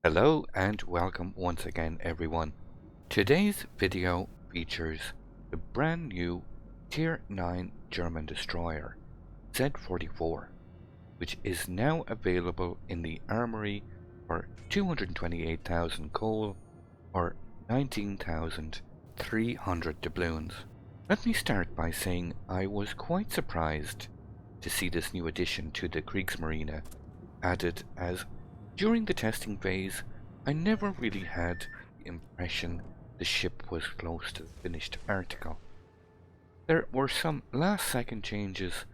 Hello and welcome once again everyone. Today's video features the brand new Tier 9 German destroyer Z-44, which is now available in the armory for 228,000 coal or 19,300 doubloons. Let me start by saying I was quite surprised to see this new addition to the Kriegsmarine added, as during the testing phase I never really had the impression the ship was close to the finished article. There were some last second changes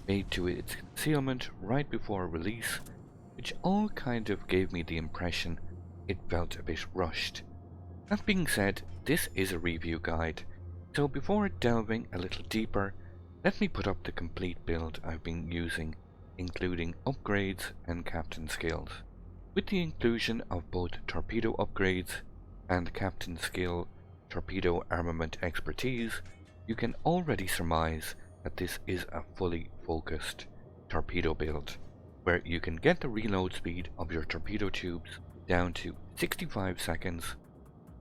made to its concealment right before release, which all kind of gave me the impression it felt a bit rushed. That being said, this is a review guide, so before delving a little deeper, let me put up the complete build I've been using, including upgrades and captain skills. With the inclusion of both torpedo upgrades and captain skill torpedo armament expertise, you can already surmise that this is a fully focused torpedo build, where you can get the reload speed of your torpedo tubes down to 65 seconds,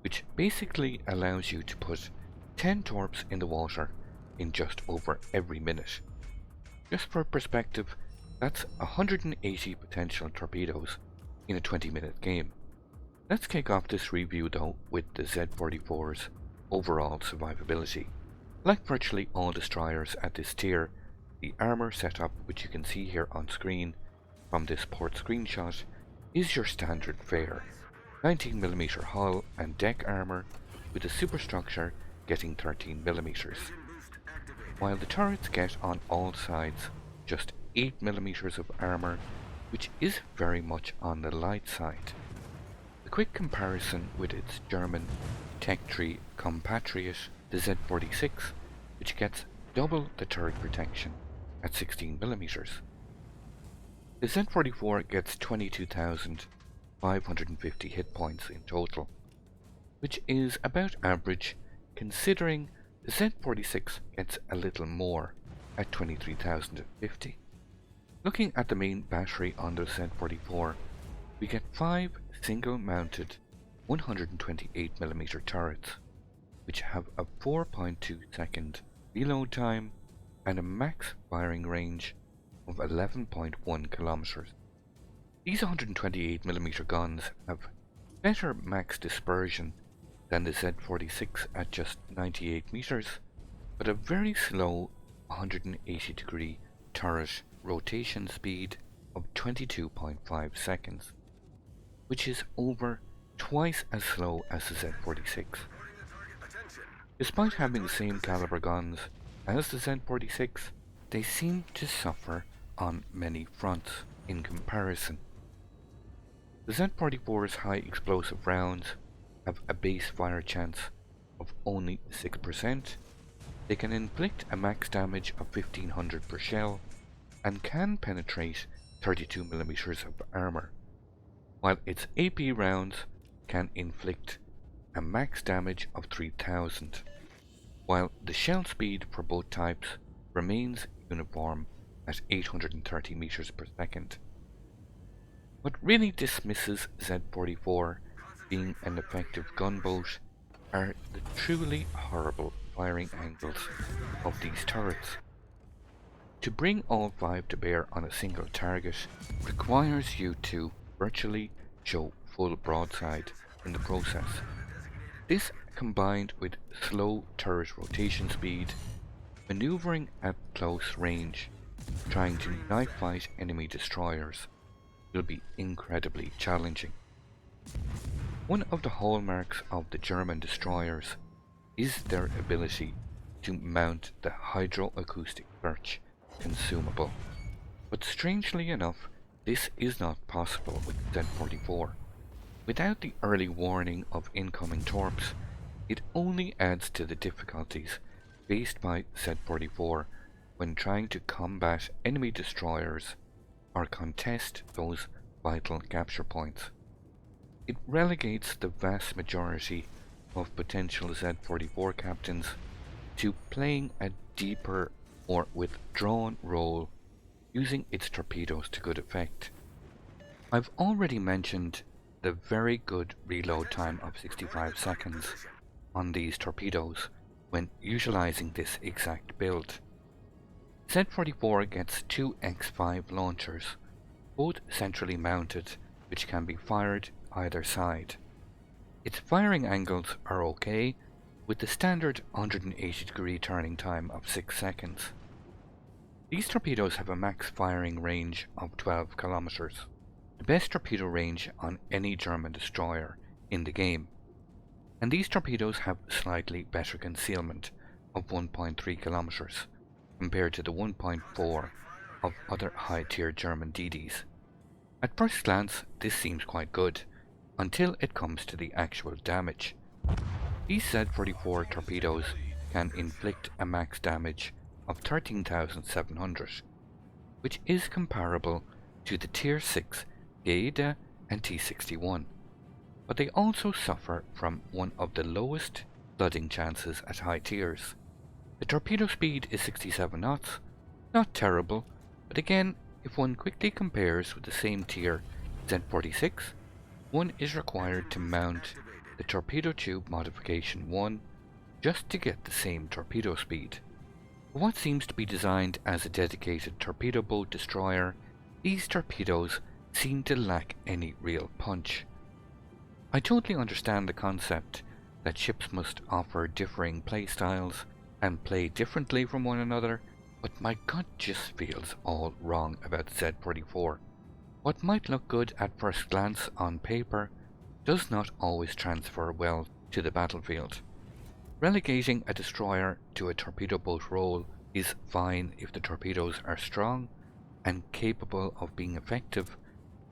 which basically allows you to put 10 torps in the water in just over every minute. Just for perspective, that's 180 potential torpedoes in a 20-minute game. Let's kick off this review though with the Z-44's overall survivability. Like virtually all destroyers at this tier, the armor setup, which you can see here on screen from this port screenshot, is your standard fare: 19mm hull and deck armor, with the superstructure getting 13mm, while the turrets get on all sides just 8mm of armor, which is very much on the light side. A quick comparison with its German tech tree compatriot, the Z-46, which gets double the turret protection at 16mm. The Z-44 gets 22,550 hit points in total, which is about average considering the Z-46 gets a little more at 23,050. Looking at the main battery on the Z-44, we get 5 single-mounted 128mm turrets, which have a 4.2 second reload time and a max firing range of 11.1 kilometers. These 128mm guns have better max dispersion than the Z-46 at just 98 meters, but a very slow 180-degree turret rotation speed of 22.5 seconds, which is over twice as slow as the Z-46. Despite having the same caliber guns as the Z-46, they seem to suffer on many fronts in comparison. The Z-44's high explosive rounds have a base fire chance of only 6%, they can inflict a max damage of 1500 per shell, and can penetrate 32mm of armor, while its AP rounds can inflict a max damage of 3000, while the shell speed for both types remains uniform at 830 meters per second. What really dismisses Z-44 being an effective gunboat are the truly horrible firing angles of these turrets. To bring all 5 to bear on a single target requires you to virtually show full broadside in the process. This, combined with slow turret rotation speed, maneuvering at close range, trying to knife fight enemy destroyers, will be incredibly challenging. One of the hallmarks of the German destroyers is their ability to mount the hydroacoustic search consumable, but strangely enough, this is not possible with Z-44. Without the early warning of incoming torps, it only adds to the difficulties faced by Z-44 when trying to combat enemy destroyers or contest those vital capture points. It relegates the vast majority of potential Z-44 captains to playing a deeper or withdrawn role using its torpedoes to good effect. I've already mentioned the very good reload time of 65 seconds on these torpedoes when utilizing this exact build. Z-44 gets two X5 launchers, both centrally mounted, which can be fired either side. Its firing angles are okay, with the standard 180-degree turning time of 6 seconds. These torpedoes have a max firing range of 12 kilometers, the best torpedo range on any German destroyer in the game, and these torpedoes have slightly better concealment of 1.3 kilometers compared to the 1.4 of other high-tier German DDs. At first glance, this seems quite good, until it comes to the actual damage. These Z-44 torpedoes can inflict a max damage of 13,700, which is comparable to the Tier 6 Gaida and T-61, but they also suffer from one of the lowest flooding chances at high tiers. The torpedo speed is 67 knots, not terrible, but again, if one quickly compares with the same tier Z-46, one is required to mount the torpedo tube modification 1 just to get the same torpedo speed. For what seems to be designed as a dedicated torpedo boat destroyer, these torpedoes seem to lack any real punch. I totally understand the concept that ships must offer differing play styles and play differently from one another, but my gut just feels all wrong about Z-44. What might look good at first glance on paper does not always transfer well to the battlefield. Relegating a destroyer to a torpedo boat role is fine if the torpedoes are strong and capable of being effective,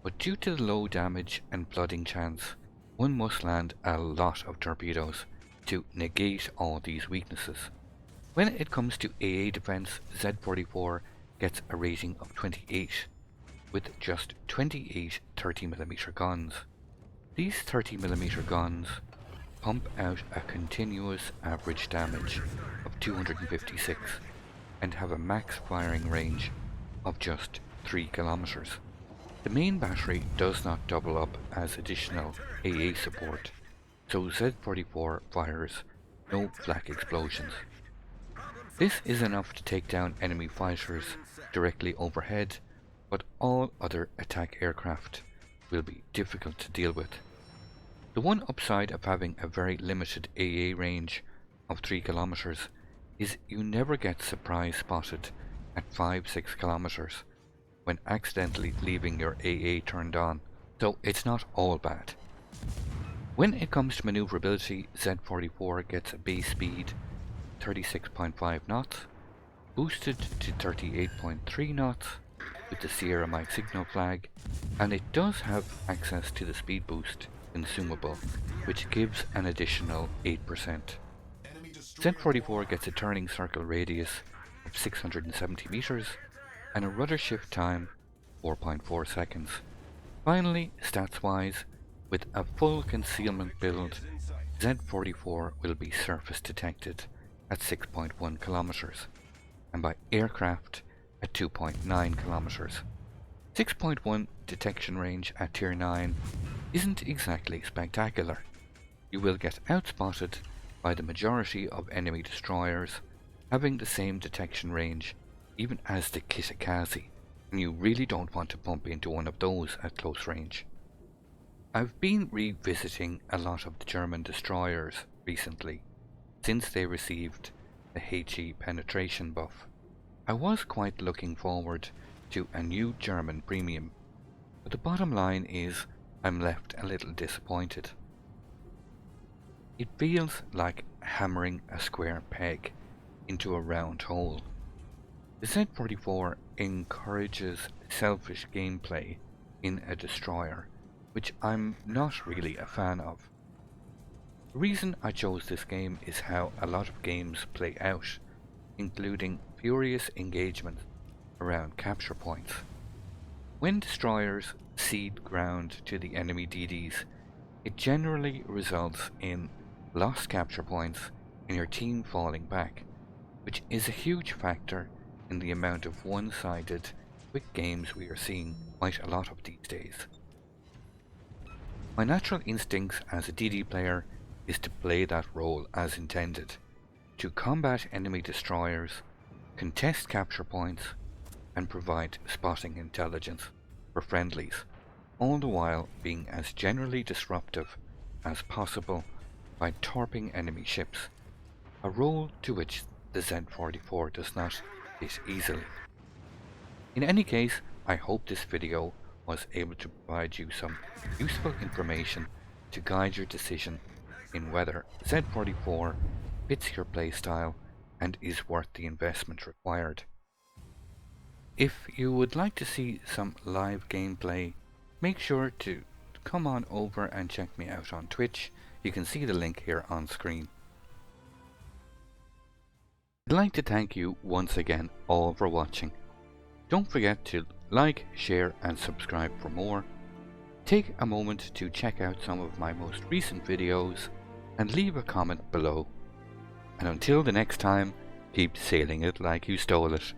but due to the low damage and flooding chance, one must land a lot of torpedoes to negate all these weaknesses. When it comes to AA defense, Z-44 gets a rating of 28, with just 28 30mm guns. These 30mm guns pump out a continuous average damage of 256 and have a max firing range of just 3 kilometers. The main battery does not double up as additional AA support, so Z-44 fires no flak explosions. This is enough to take down enemy fighters directly overhead, but all other attack aircraft will be difficult to deal with. The one upside of having a very limited AA range of 3 kilometers is you never get surprise spotted at 5-6 kilometers when accidentally leaving your AA turned on, so it's not all bad. When it comes to maneuverability, Z-44 gets a base speed 36.5 knots, boosted to 38.3 knots with the Sierra Mike signal flag, and it does have access to the speed boost consumable, which gives an additional 8%. Z-44 gets a turning circle radius of 670 meters and a rudder shift time 4.4 seconds. Finally, stats-wise, with a full concealment build, Z-44 will be surface detected at 6.1 kilometers and by aircraft at 2.9 kilometers. 6.1 detection range at Tier 9 isn't exactly spectacular. You will get outspotted by the majority of enemy destroyers having the same detection range even as the Kitakazi, and you really don't want to bump into one of those at close range. I've been revisiting a lot of the German destroyers recently, since they received the HE penetration buff. I was quite looking forward to a new German premium, but the bottom line is I'm left a little disappointed. It feels like hammering a square peg into a round hole. The Z-44 encourages selfish gameplay in a destroyer, which I'm not really a fan of. The reason I chose this game is how a lot of games play out, including furious engagement around capture points. When destroyers cede ground to the enemy DDs, it generally results in lost capture points and your team falling back, which is a huge factor in the amount of one-sided quick games we are seeing quite a lot of these days. My natural instincts as a DD player is to play that role as intended, to combat enemy destroyers, contest capture points, and provide spotting intelligence for friendlies, all the while being as generally disruptive as possible by torping enemy ships, a role to which the Z-44 does not fit easily. In any case, I hope this video was able to provide you some useful information to guide your decision in whether Z-44 fits your playstyle and is worth the investment required. If you would like to see some live gameplay, make sure to come on over and check me out on Twitch. You can see the link here on screen. I'd like to thank you once again all for watching. Don't forget to like, share and subscribe for more. Take a moment to check out some of my most recent videos and leave a comment below. And until the next time, keep sailing it like you stole it.